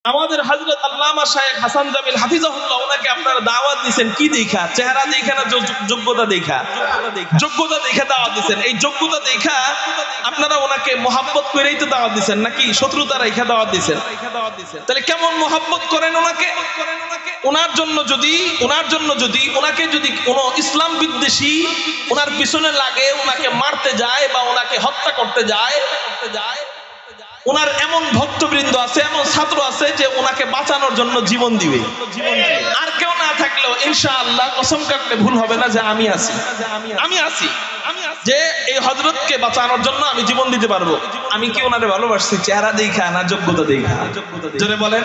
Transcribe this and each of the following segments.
আমাদের হযরত আল্লামা শায়েখ হাসান জামিল হাফিজাহুল্লাহ ওনাকে আপনারা দাওয়াত দিবেন কি দেখা? চেহারা দেখা না যোগ্যতা দেখা? যোগ্যতা দেখা দাওয়াত দিবেন। এই যোগ্যতা দেখা আপনারা ওনাকে মহব্বত করেই তো দাওয়াত দিবেন নাকি শত্রুতা রাখা দাওয়াত দিবেন? তাহলে কেমন মহব্বত করেন ওনাকে? ওনার জন্য যদি ওনাকে যদি কোনো ইসলাম বিদ্বেষী ওনার পিছনে লাগে, ওনাকে মারতে যায় বা ওনাকে হত্যা করতে যায়, ওনার এমন ভক্তবৃন্দ আছে, এমন ছাত্র আছে যে ওনাকে বাঁচানোর জন্য জীবন দিবে। আর কেউ না থাকলেও ইনশাআল্লাহ কসম কাটলে ভুল হবে না যে আমি আছি যে এই হযরতকে বাঁচানোর জন্য আমি জীবন দিতে পারবো। আমি কি ওনারে ভালোবাসছি চেহারা দেখা না যোগ্যতা দেখা? জোরে বলেন।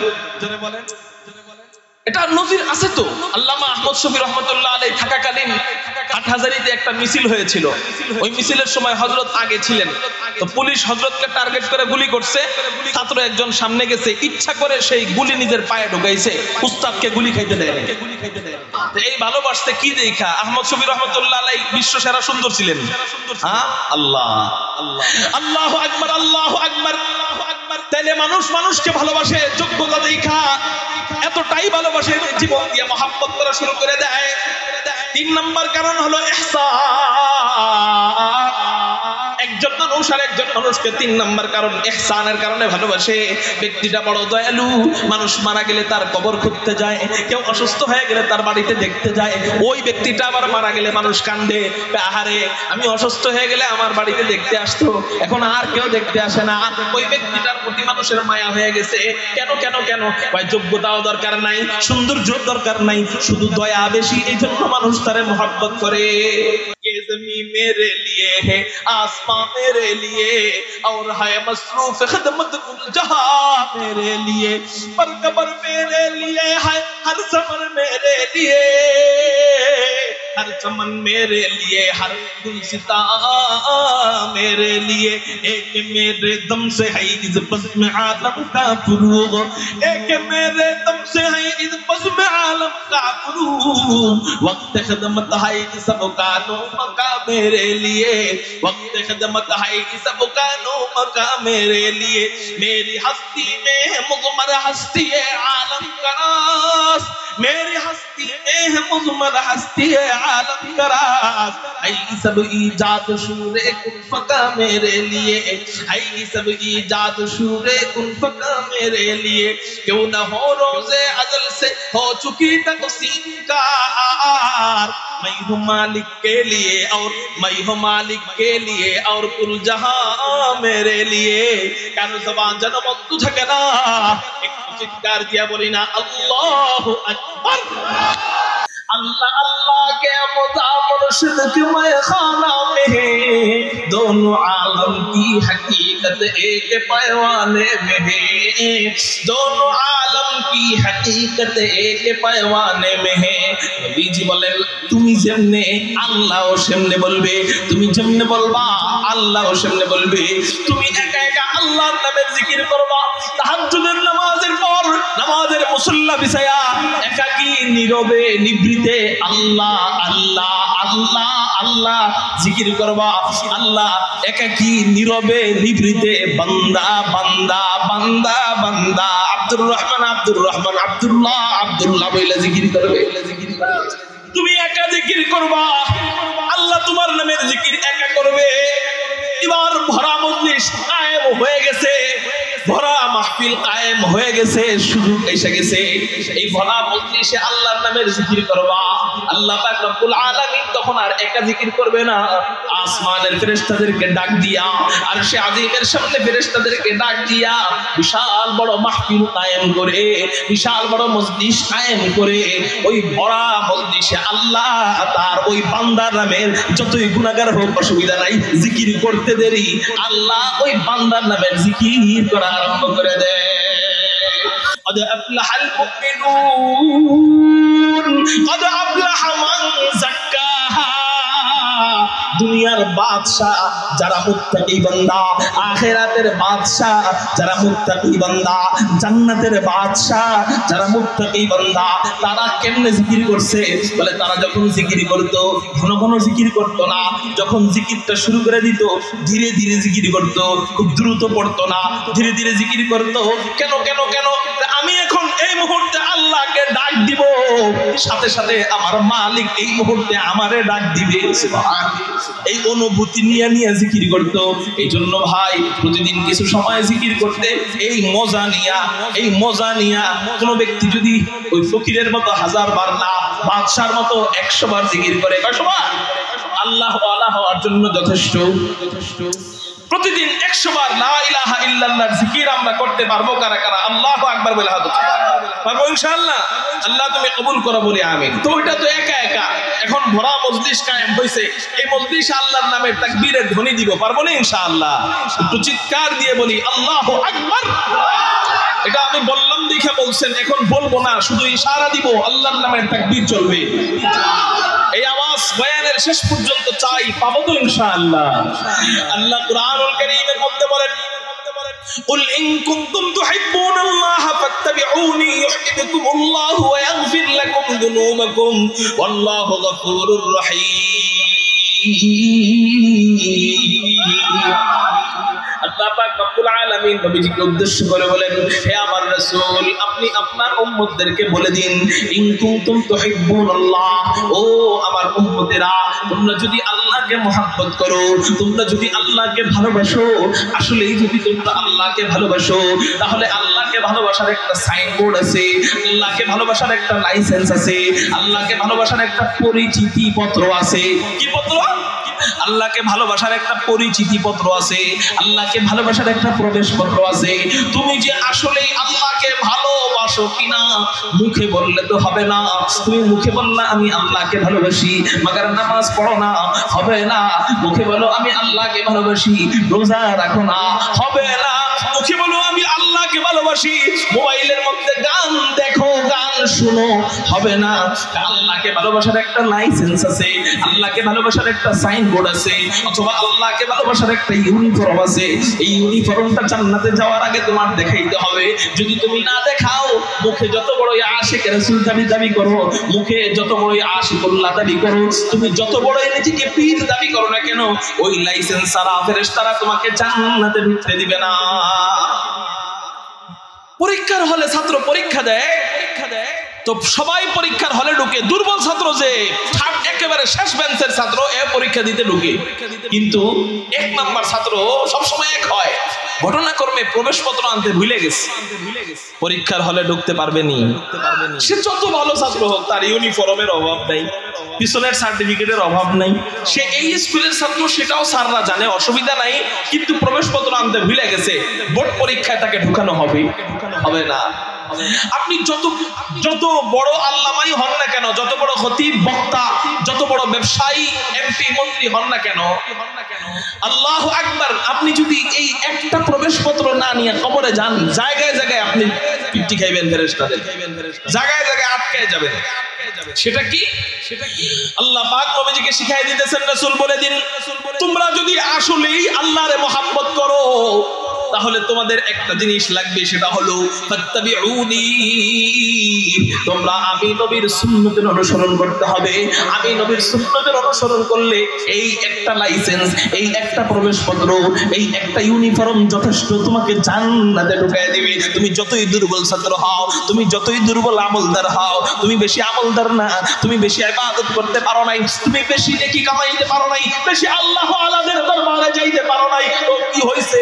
এটা নজির আছে তো। আল্লামা আহমদ শফি রহমাতুল্লাহ আলাইহি থাকাকালীন হাটহাজারীতে একটা মিছিল হয়েছিল। ওই মিছিলের সময় হযরত আগে ছিলেন, তো পুলিশ হযরতকে টার্গেট করে গুলি করছে। ছাত্র একজন সামনে গেছে, ইচ্ছা করে সেই গুলি নিজের পায়ে ঢুকাইছে, উস্তাদকে গুলি খাইতে দেয় না। এই ভালোবাসতে কি দেখা? আহমদ শফি রহমাতুল্লাহ আলাইহি বিশ্ব সেরা সুন্দর ছিলেন। আল্লাহ আল্লাহু আকবার, আল্লাহু আকবার। তাইলে মানুষকে ভালোবাসে যোগ্যতা দেখা, এতটাই ভালোবাসে জীবন দিয়ে মহব্বত করা শুরু করে দেয়। 3 নাম্বার কারণ হলো ইহসান। একজন মানুষ আর একজন মানুষকে 3 নাম্বার কারণ ইহসানের কারণে ভালোবাসে। ব্যক্তিটা বড় দয়ালু, মানুষ মারা গেলে তার কবর খুঁড়তে যায়, কেউ অসুস্থ হয়ে গেলে তার বাড়িতে দেখতে যায়। ওই ব্যক্তিটা আবার মারা গেলে মানুষ কান্দে, আহারে আমি অসুস্থ হয়ে গেলে আমার বাড়িতে দেখতে আসতো, এখন আর কেউ দেখতে আসে না। ওই ব্যক্তিটার প্রতি মানুষের মায়া হয়ে গেছে। কেন? ভাই যোগ্যতাও দরকার নাই, সৌন্দর্য দরকার নাই, শুধু দয়া বেশি, এই জন্য মানুষ তারে মহব্বত করে। ये ज़मीं मेरे लिए है, आसमां मेरे लिए, और है मसरूफ खिदमत कुल जहां मेरे लिए, पर कबर मेरे लिए है, हर समर मेरे लिए, हर चमन मेरे लिए, हर गुलसिता मेरे लिए। एक मेरे दम से है इस बज़्म आलम का फुरूग, एक मेरे दम से है इस बज़्म आलम का फुरूग। वक्त खिदमत है सब का नो मका मेरे लिए, वक्त खिदमत है सब का नो मका मेरे लिए। मेरी हस्ती में है मुज़मर हस्ती है आलम का राज, मेरी हस्ती में है मुज़मर हस्ती है आलम का राज। ऐ सब ईजाद शूरे कुन फका मेरे लिए, ऐ सब ईजाद शूरे कुन फका मेरे लिए। क्यों न हो रोज़े अज़ल से हो चुकी तक़सीम का आर, मैं हूँ मालिक के लिए और मैं हूँ मालिक के लिए, और कुल जहां मेरे लिए। কেন জবান যেন বন্ধ থাকে না, একটু চিৎকার দিয়া বলি না আল্লাহু আকবার। अल्लाह अल्लाह के मज़ा मुर्शिद के मैखाना में है, दोनों आलम की हकीकत एक पैमाने में है, दोनों आलम की हकीकत एक पैमाने में है। नबी जी बोलेन তুমি যেমনে আল্লাহ ও সেমনে বলবে, তুমি যেমনে বলবা আল্লাহ ও সেমনে বলবে। তুমি একা একা আল্লাহর নামের জিকির করবা, তাহাজ্জুদের নামাজের পর নামাজের মুসল্লা বিছায়া একাকী নীরবে নিভৃতে আল্লাহ আল্লাহ আল্লাহ আল্লাহ জিকির করবা। আল্লাহ একাকী নীরবে নিভৃতে বান্দা বান্দা বান্দা বান্দা আব্দুর রহমান আব্দুর রহমান আব্দুল্লাহ আব্দুল্লাহ বলে জিকির করবে। তুমি একা জিকির করবা, আল্লাহ তোমার নামের জিকির একা করবে। এবার ভরা মজলিস কায়েম হয়ে গেছে, ভরা মাহফিল কায়েম হয়ে গেছে, সুযোগ এসে গেছে। এই ভরা মজলিসে আল্লাহর নামের জিকির করবা। আল্লাহ পাক রব্বুল আলামিন তখন আর একা জিকির করবে না, আসমানের ফেরেশতাদেরকে ডাক দিয়া, আরশে আজিমের সামনে ফেরেশতাদেরকে ডাক দিয়া বিশাল বড় মাহফিল কায়েম করে, বিশাল বড় মজলিস কায়েম করে ওই ভরা মজলিসে আল্লাহ তার ওই বান্দার নামের যতই গুনাহগার হোক অসুবিধা নাই, জিকির করতে দেরি আল্লাহ ওই বান্দার নামের জিকির করা আরম্ভ করে দেয়। قد أفلح المؤمنون قد أفلح من زكاها। দুনিয়ার বাদশা যারা মুত্তাকি বান্দা, আখিরাতের বাদশা যারা মুত্তাকি বান্দা, জান্নাতের বাদশা যারা মুত্তাকি বান্দা, তারা কেমনে জিকির করছে বলে, তারা যখন জিকির করত ঘন ঘন জিকির করত না, যখন জিকিরটা শুরু করে দিত ধীরে ধীরে জিকির করত, খুব দ্রুত পড়তো না, ধীরে ধীরে জিকির করত। কেন কেন কেন? আমি দিব, সাথে সাথে আমার মালিক এই মুহূর্তে আমারে ডাক দিবে। এই অনুভূতি নিয়ে নিয়ে জিকির করতো। এই জন্য ভাই প্রতিদিন কিছু সময় জিকির করতে, এই মজা নিয়া কোন ব্যক্তি যদি ওই ফকিরের মতো 1000 বার না, বাদশার মতো 100 বার জিকির করে, আল্লাহ ওয়ালা হওয়ার জন্য যথেষ্ট। প্রতিদিন 100 বার লা ইলাহা ইল্লাল্লাহর জিকির আমরা করতে পারবো কারা কারা? আল্লাহু আকবার বলে হাত উঠাও। পারবো ইনশাআল্লাহ? আল্লাহ তুমি কবুল করো বলি আমিন। তো এটা তো একা একা, এখন ভরা মজলিস কায়েম হইছে, এই মজলিসে আল্লাহর নামের তাকবীরের ধ্বনি দিব, পারবো না ইনশাআল্লাহ? একটু চিৎকার দিয়ে বলি আল্লাহু আকবার। এটা আমি বললাম দেখে বলছেন, এখন বলবো না, শুধু ইশারা দিব, আল্লাহর নামের তাকবীর চলবে। এই আওয়াজ বয়ানের শেষ পর্যন্ত চাই, পাবো তো ইনশাআল্লাহ? আল্লাহ কুরআনুল কারীমের মধ্যে বলেন, قل إن كنتم تحبون الله فاتبعوني يحببكم الله ويغفر لكم ذنوبكم والله غفور رحيم। আল্লাহ পাক রব্বুল আলামিন নবীজিকে উদ্দেশ্য করে বলেন, হে আমার রাসূল, আপনি আপনার উম্মতদেরকে বলে দিন, ইন কুনতুম তুহিব্বুনাল্লাহ, ও আমার উম্মতেরা, তোমরা যদি আল্লাহকে মহব্বত করো, তোমরা যদি আল্লাহকে ভালোবাসো, আসলেই যদি তোমরা আল্লাহকে ভালোবাসো, তাহলে আল্লাহকে ভালোবাসার একটা সাইনবোর্ড আছে, আল্লাহকে ভালোবাসার একটা লাইসেন্স আছে, আল্লাহকে ভালোবাসার একটা পরিচিতি পত্র আছে। কি পত্র? আল্লাহকে ভালোবাসার একটা পরিচিতি পত্র আছে, আল্লাহকে ভালোবাসার একটা প্রবেশ পত্র আছে। তুমি যে আসলেই আল্লাহকে ভালোবাসো কিনা মুখে বললে তো হবে না। তুমি মুখে বললা আমি আল্লাহকে ভালোবাসি, মাগার নামাজ পড়ো না, হবে না। মুখে বলো আমি আল্লাহকে ভালোবাসি, রোজা রাখো না, হবে না। মুখে বলো আমি আল্লাহকে ভালোবাসি, মোবাইলের মধ্যে গান দেখো, গান শুনো, হবে না। আল্লাহকে ভালোবাসার একটা লাইসেন্স আছে, আল্লাহকে ভালোবাসার একটা সাইনবোর্ড আছে, অথবা আল্লাহকে ভালোবাসার একটা ইউনিফর্ম আছে। এই ইউনিফর্মটা জান্নাতে যাওয়ার আগে তোমার দেখাইতে হবে। যদি তুমি না দেখাও, মুখে যত বড়ই আশিক রাসূল দাবি করো, মুখে যত বড়ই আশিকুল্লাহ দাবি করো, তুমি যত বড়ই নিজেকে পীর দাবি করো না কেন, ওই লাইসেন্স ছাড়া ফেরেশতারা তোমাকে জান্নাতে ঢুকতে দিবে না। পরীক্ষার হলে ছাত্র পরীক্ষা দেয়, তো সবাই পরীক্ষার হলে ঢুকে। দুর্বল ছাত্র যে একেবারে শেষ বেঞ্চের ছাত্র, এ পরীক্ষা দিতে ঢুকে, কিন্তু 1 নাম্বার ছাত্র সবসময় এক হয়। ঘটনাক্রমে প্রবেশপত্র আনতে ভুলে গেছে, পরীক্ষার হলে ঢুকতে পারবেনি। সে যত ভালো ছাত্র হোক, তার ইউনিফর্মের অভাব নাই, পিছনের সার্টিফিকেটের অভাব নাই, সে এই স্কুলের ছাত্র, সেটাও স্যাররা জানে, অসুবিধা নাই, কিন্তু প্রবেশপত্র আনতে ভুলে গেছে। বোর্ড পরীক্ষায় তাকে ঢুকানো হবে না। আপনি যত বড় আল্লামাই হন না কেন, যত বড় খতিব বক্তা, যত বড় ব্যবসায়ী, এমপি মন্ত্রী হন না কেন, আল্লাহু আকবার, আপনি যদি এই একটা প্রবেশপত্র না নিয়ে কবরে যান, জায়গায় জায়গায় আপনি পিটি খাইবেন ফেরেশতাদের, জায়গায় জায়গায় আটকায় যাবেন। সেটা কি? আল্লাহ পাক নবীজিকে শিখাই দিতেছেন, রাসূল বলে দিন, তোমরা যদি আসলেই আল্লাহরে মহব্বত করো, তাহলে তোমাদের একটা জিনিস লাগবে, সেটা হলো ফাত্তাবিউনি। তোমরা আমি নবীর সুন্নতের অনুসরণ করতে হবে। আমি নবীর সুন্নতের অনুসরণ করলে এই একটা লাইসেন্স, এই একটা প্রবেশপত্র, এই একটা ইউনিফর্ম যথেষ্ট তোমাকে জান্নাতে ঢুকায় দিবে। তুমি যতই দুর্বল ছাত্র হও, তুমি যতই দুর্বল আমলদার হও, তুমি বেশি আমলদার না, তুমি বেশি ইবাদত করতে পারো নাই, তুমি বেশি নেকি কামাইতে পারো নাই, বেশি আল্লাহ আলাদের দরবারে যাইতে পারো নাই, তো কি হইছে?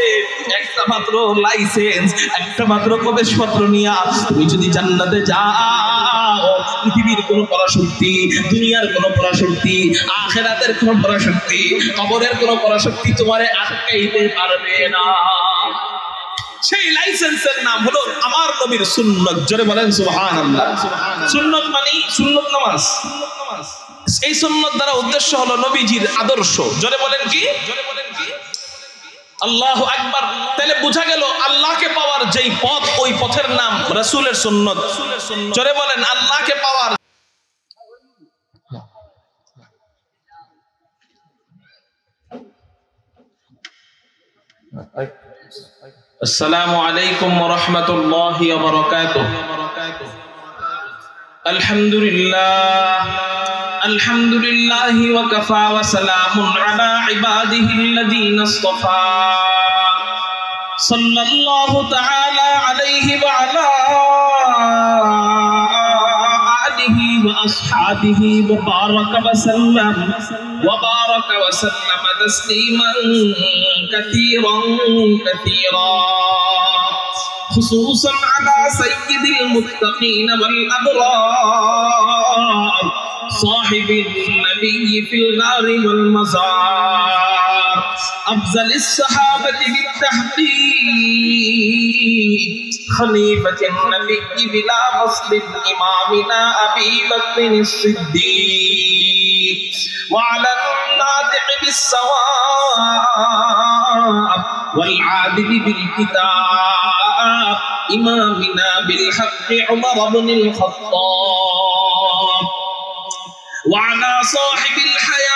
একটা মাত্র লাইসেন্স, একটা মাত্র প্রবেশপত্র নিয়া তুমি যদি জান্নাতে যাও, পৃথিবীর কোন পরাশক্তি, দুনিয়ার কোন পরাশক্তি, আখিরাতের কোন পরাশক্তি, কবরের কোন পরাশক্তি তোমারে আটকাইতে পারবে না। সেই লাইসেন্সের নাম হলো আমার নবীর সুন্নাত। জোরে বলেন সুবহানাল্লাহ। সুন্নাত মানে সুন্নাত নামাজ। এই সুন্নাত দ্বারা উদ্দেশ্য হলো নবীজির আদর্শ। জোরে বলেন কি? আল্লাহু আকবার। তাহলে বোঝা গেল আল্লাহকে পাওয়ার যেই পথ, ওই পথের নাম রাসূলের সুন্নাত। জোরে বলেন আল্লাহকে পাওয়ার। আসসালামু আলাইকুম ওয়া রাহমাতুল্লাহি ওয়া বারাকাতুহু। আলহামদুলিল্লাহি ওয়া কাফা ওয়া সালামুন আলা ইবাদিহিল্লাযীনা ইসতাফা সাল্লাল্লাহু তাআলা আলাইহি ওয়া আলা وصحبه وبارك وسلم تسليما كثيرا كثيرا خصوصا على سيد المتقين والأبرار صاحب النبي في الغار والمزار أفضل الصحابة بالتحقيق خليفة النبي بلا فصل إمامنا أبي بكر الصديق وعلى الناطق بالصواب والعادل بالكتاب إمامنا بالحق عمر بن الخطاب وعلى صاحب الحياء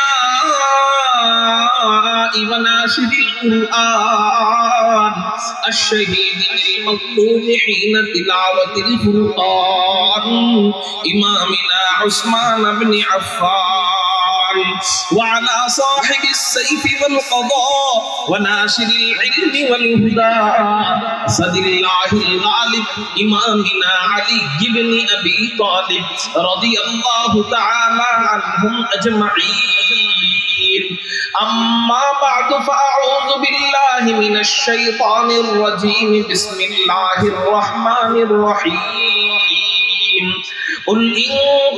وناشد القرآن الشهيد المظلوم حين تلاوة القرآن إمامنا عثمان بن عفان وعلى صاحب السيف والقضاء وناشر العلم والهدى أسد الله الغالب إمامنا علي بن أبي طالب رضي الله تعالى عنهم أجمعين أما بعد فأعوذ بالله من الشيطان الرجيم بسم الله الرحمن الرحيم قل إن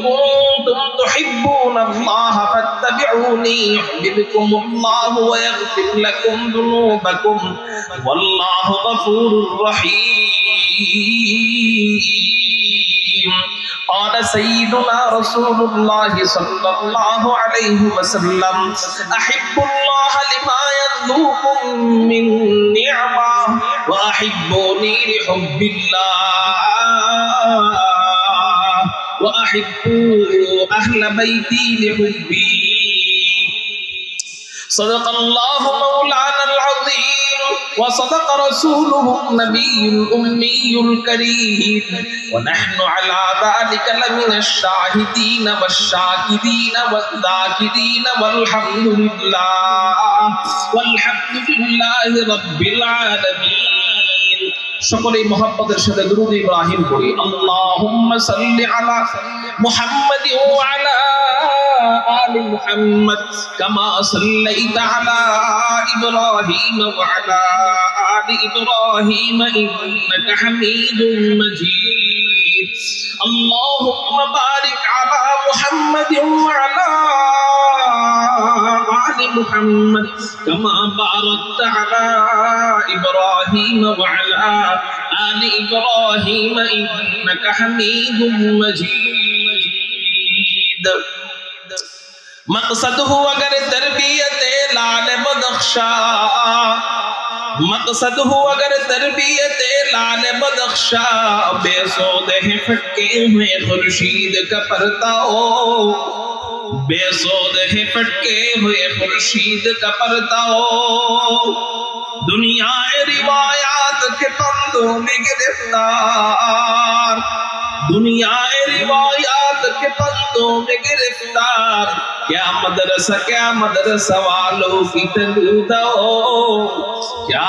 كنتم تحبون الله فاتبعوني يحببكم الله ويغفر لكم ذنوبكم والله غفور رحيم قال سيدنا رسول الله صلى الله عليه وسلم أحب الله لما يذوقكم من نعمة وأحبوني لحب الله وأحبوا أهل بيتي لحبي صدق الله مولانا العظيم وصدق رسوله النبي الأمي الكريم ونحن على ذلك لمن الشاهدين والشاكرين والذاكرين والحمد لله رب العالمين সকলেই মুহাব্বতের সাথে দুরূদ ইব্রাহিম পড়ি আল্লাহুম্মা সাল্লি আলা মুহাম্মাদ ওয়া আলা আলি মুহাম্মাদ কামা সাল্লাইতা আলা ইব্রাহিম ওয়া আলা আলি ইব্রাহিম ইন্নাকা হামিদুম মাজিদ আল্লাহুম্মা বারিক আলা মুহাম্মাদ ওয়া আলা آل محمد كما باركت على إبراهيم وعلى آل إبراهيم إنك حميد مجيد مقصد هو اگر تربیت لال بدخشا مقصد ہو اگر تربیت لال بدخشا بے سود ہے پھٹکے ہوئے خورشید کا پردہ ہو بے سود ہے پھٹکے ہوئے خورشید کا پردہ ہو دنیا روایات کے پندوں میں گرفتار دنیا روایات کے پندوں میں گرفتار کیا مدرسہ والوں کی تلودہ ہو کیا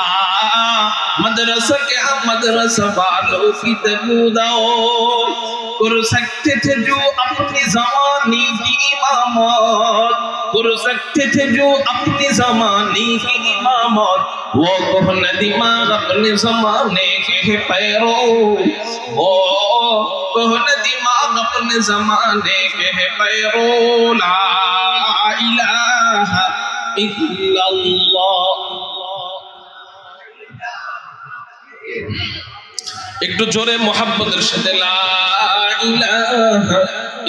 مدرسہ والوں کی تلودہ ہو کر سکتے تھے جو اپنی زمانے کی امامات کر سکتے تھے جو اپنی زمانے کی امامات وہ کہنا دماغ اپنے زمانے کے پیرو وہ کہنا دماغ اپنے زمانے کے پیرو لا الہ الا اللہ একটু জোরে মোহাম্মদের সাথে লা ইলাহা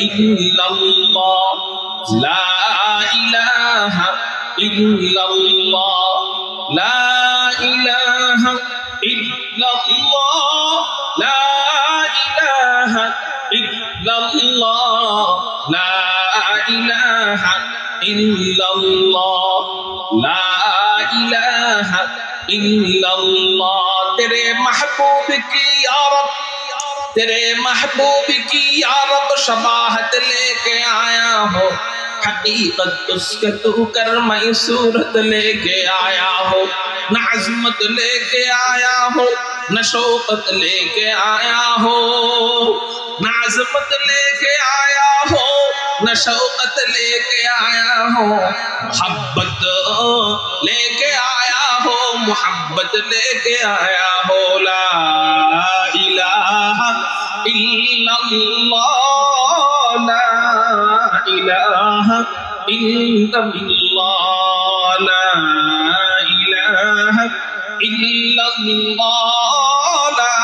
ইল্লাল্লাহ লা ইলাহা ইল্লাল্লাহ লা ইলাহা ইল্লাল্লাহ লা ইলাহা ইল্লাল্লাহ লা ইলাহা ইল্লাল্লাহ লা ইলাহা ইল্লাল্লাহ तेरे महबूब की यारब तेरे महबूब की यारब शबाहत लेके आया हो हकीकत उसके तू कर मैं सूरत लेके आया हो न अज़मत लेके आया हो न शौकत लेके आया हो न अज़मत लेके आया हो न न शौकत लेके आया हो, मोहब्बत लेके आया हो, मोहब्बत लेके आया हो। ला इलाहा इल्लल्लाह, ला इलाहा इल्लल्लाह, ला इलाहा इल्लल्लाह, ला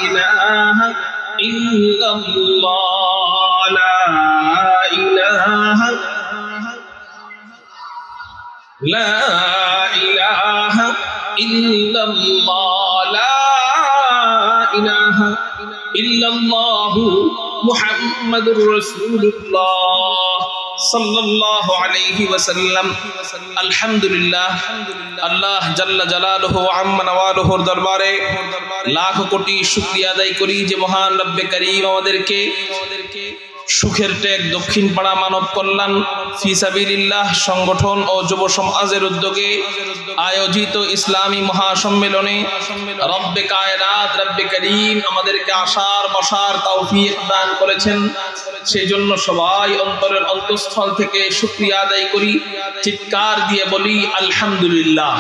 इलाहा इल्लल्लाह, ला इलाहा ला इलाहा इल्लल्लाह, ला इलाहा इल्लल्लाह मुहम्मदुर रसूलुल्लाह सल्लल्लाहु अलैहि वसल्लम। अल्हम्दुलिल्लाह, আল্লাহ জাল্লা জালালুহু আম্মা নওয়ালুহুর দরবারে লাখ কোটি শুকরিয়া আদায় করি যে মহান রব্বে করিম আমাদেরকে সুখের টেক দক্ষিণ পাড়া মানব কল্যাণ ফি সাবিলিল্লাহ সংগঠন ও যুব সমাজের উদ্যোগে আয়োজিত ইসলামী মহাসম্মেলনে রব্বে কায়নাত রব্বে করিম আমাদেরকে আসার বসার তৌফিক দান করেছেন। সেই জন্য সবাই অন্তরের অন্তঃস্থল থেকে শুকরিয়া আদায় করি, চিৎকার দিয়ে বলি আলহামদুলিল্লাহ।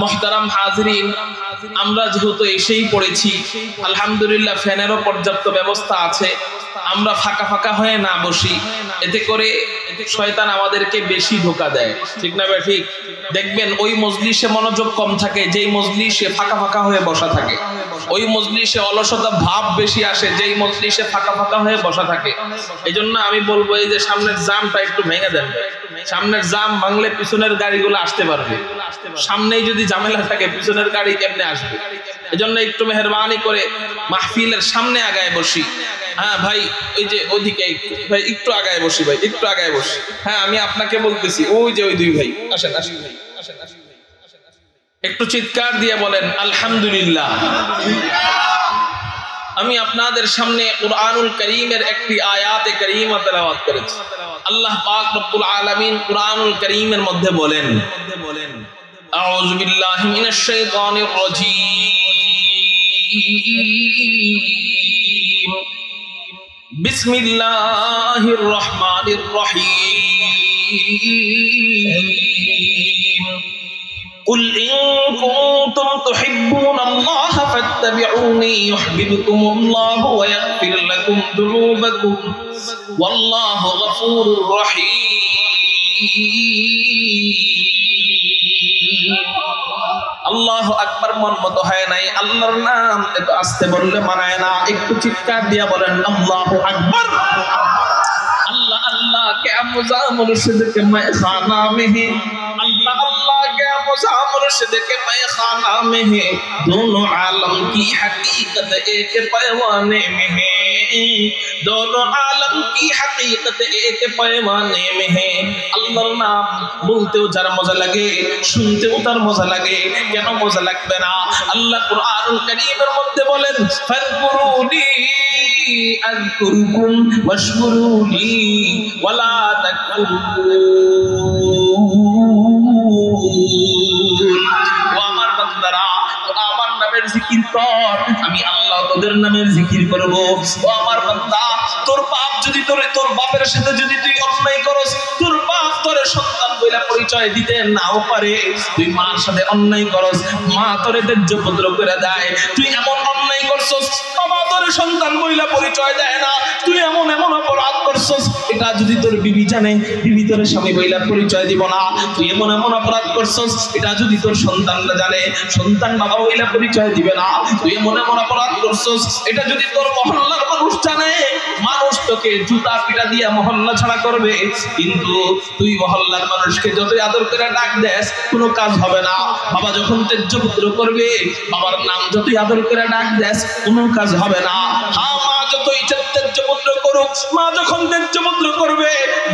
মুহতারাম হাজিরিন, আমরা যেহেতু এসেই পড়েছি, আলহামদুলিল্লাহ ফ্যানেরও পর্যাপ্ত ব্যবস্থা আছে। আমরা ফাঁকা ফাঁকা হয়ে না বসি, এতে করে শয়তান আমাদেরকে বেশি ধোঁকা দেয়, ঠিক না ভাই? ঠিক। দেখবেন ওই মজলিসে মনোযোগ কম থাকে, যেই মজলিসে ফাঁকা ফাঁকা হয়ে বসা থাকে। ওই মজলিসে অলসতা ভাব বেশি আসে, যেই মজলিসে ফাঁকা ফাঁকা হয়ে বসা থাকে। এই জন্য আমি বলবো এই যে সামনের জামটা একটু ভেঙে দেন। সামনের জাম ভাঙলে পিছনের গাড়িগুলো আসতে পারবে। সামনেই যদি ঝামেলা থাকে পিছনের গাড়ি কেমনে আসবে? এজন্য একটু মেহরবানি করে মাহফিলের সামনে আগায় বসি। হ্যাঁ ভাই, ওই যে ওদিকে ভাই একটু আগায় বসি, ভাই একটু আগায় বসি। হ্যাঁ, আমি আপনাকে বলতেছি, ওই যে ওই দুই ভাই আসেন, আসেন ভাই, আসেন, আসেন ভাই, আসেন, আসেন। একটু চিৎকার দিয়ে বলেন আলহামদুলিল্লাহ। আমি আপনাদের সামনে কুরআনুল কারীমের একটি আয়াতে কারীমা তেলাওয়াত করেছি। আল্লাহ পাক রব্বুল আলামিন কুরআনুল কারীমের মধ্যে বলেন, আউযু বিল্লাহি মিনাশ শাইতানির রাজীম, বিসমিল্লাহির রহমানির রহিম, কুল ইন কুনতুম তুহিব্বুনাল্লাহা ফাত্তাবিউনি ইউহিব্বুকুমুল্লাহু ওয়া ইয়াগফির লাকুম যুনুবাকুম ওয়াল্লাহু গফুরুর রহিম। আল্লাহু আকবার। মন মতো হয় নাই, আল্লাহর নাম এত আস্তে বললে মানায় না। একটু চিৎকার দিয়া বলেন আল্লাহু আকবার। अल्लाह अल्लाह क्या मज़ा मुर्शिद के मैं खाना में है, अल्लाह अल्लाह क्या मज़ा मुर्शिद के मैं खाना में है, दोनों आलम की हकीकत एक पैमाने में है, दोनों आलम की हकीकत एक पैमाने में है। अल्लाहर नाम बोलतेও যার মজা লাগে, শুনতেও তার মজা লাগে, কেন মজা লাগবে না? আল্লাহ কুরআনুল কারীমের মধ্যে বলেন ফাযকুরুনি আযকুরুকুম ওয়াশকুরুনি ওয়ালা তাকফুরুন। ও আমার বান্দারা, আমার নামের জিকির কর, আমি আল্লাহ তোদের নামের জিকির করব। ও আমার বান্দা, তোর বাপ যদি তোর বাপের সাথে যদি তুই অন্যায় করস, তোর বাপ তোরে সন্তান বইলা পরিচয় দিতে নাও পারে, তুই মার সাথে অন্যায় করস, মা তোরে তেজ্য পুত্র করে দেয়, তুই এমন অন্যায় করছস, বাবা তোরে সন্তান বইলা পরিচয় দেয় না, তুই এমন এমন অপরাধ করছস, এটা যদি তোর বিবি জানে, বিবি তোর স্বামী বইলা পরিচয় দিব না, তুই এমন এমন অপরাধ করছস, এটা যদি তোর সন্তানরা জানে, সন্তান বাবা বইলা পরিচয় দিবে না, তুই এমন এমন অপরাধ করছস, এটা যদি তোর মহল্লার মানুষ জানে, মানুষ তোকে জুতা পিটা দিয়ে মহল্লা ছাড়া করবে, কিন্তু তুই মহল্লার মানুষকে যতই আদর করে ডাক দেস কোনো কাজ হবে না। বাবা যখন তেজ্য পুত্র করবে, বাবার নাম যতই আদর করে ডাক দেস কোনো কাজ হবে না। হ্যাঁ, মা যতই তেজ্য পুত্র করুক, মা যখন তেজ্য পুত্র করবে,